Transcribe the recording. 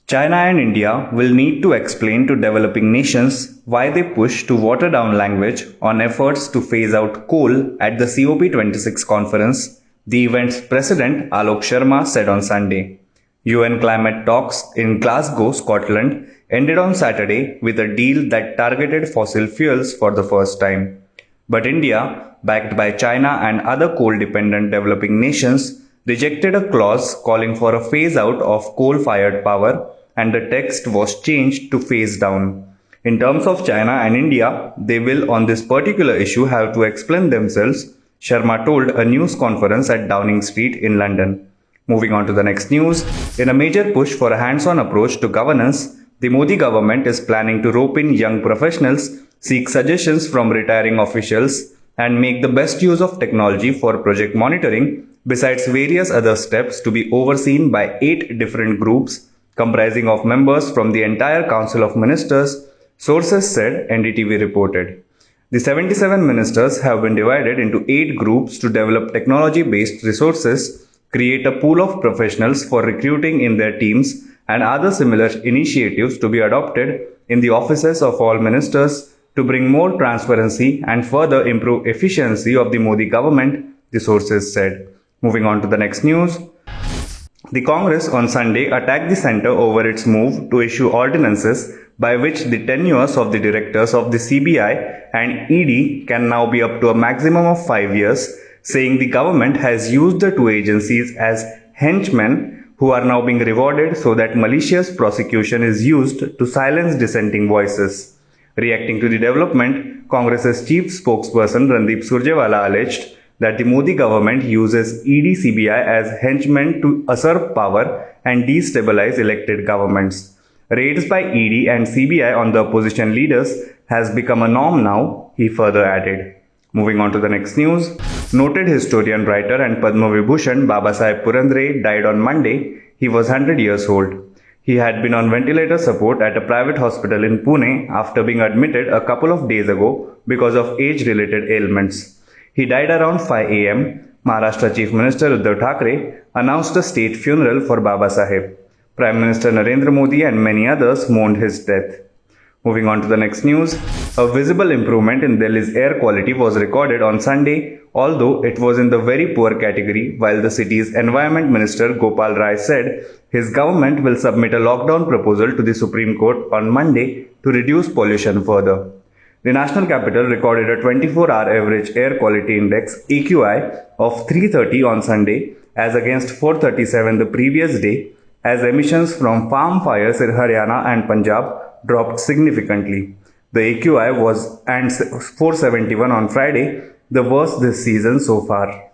China and India will need to explain to developing nations why they push to water down language on efforts to phase out coal at the COP26 conference, the event's president Alok Sharma said on Sunday. UN climate talks in Glasgow, Scotland ended on Saturday with a deal that targeted fossil fuels for the first time. But India, backed by China and other coal-dependent developing nations, rejected a clause calling for a phase-out of coal-fired power, and the text was changed to phase down. In terms of China and India, they will on this particular issue have to explain themselves, Sharma told a news conference at Downing Street in London. Moving on to the next news, in a major push for a hands-on approach to governance, the Modi government is planning to rope in young professionals, seek suggestions from retiring officials, and make the best use of technology for project monitoring, besides various other steps to be overseen by 8 different groups comprising of members from the entire Council of Ministers, sources said, NDTV reported. The 77 ministers have been divided into 8 groups to develop technology-based resources, create a pool of professionals for recruiting in their teams, and other similar initiatives to be adopted in the offices of all ministers to bring more transparency and further improve efficiency of the Modi government, the sources said. Moving on to the next news. The Congress on Sunday attacked the centre over its move to issue ordinances by which the tenures of the directors of the CBI and ED can now be up to a maximum of 5 years, saying the government has used the two agencies as henchmen who are now being rewarded so that malicious prosecution is used to silence dissenting voices. Reacting to the development, Congress's chief spokesperson Randeep Surjewala alleged that the Modi government uses ED-CBI as henchmen to usurp power and destabilize elected governments. Raids by ED and CBI on the opposition leaders has become a norm now, he further added. Moving on to the next news, noted historian, writer and Padma Vibhushan Babasaheb Purandare died on Monday. He was 100 years old. He had been on ventilator support at a private hospital in Pune after being admitted a couple of days ago because of age-related ailments. He died around 5 a.m. Maharashtra Chief Minister Uddhav Thackeray announced a state funeral for Babasaheb. Prime Minister Narendra Modi and many others mourned his death. Moving on to the next news, a visible improvement in Delhi's air quality was recorded on Sunday, although it was in the very poor category, while the city's Environment Minister Gopal Rai said his government will submit a lockdown proposal to the Supreme Court on Monday to reduce pollution further. The national capital recorded a 24-hour average air quality index AQI of 330 on Sunday as against 437 the previous day, as emissions from farm fires in Haryana and Punjab dropped significantly. The AQI was 471 on Friday, the worst this season so far.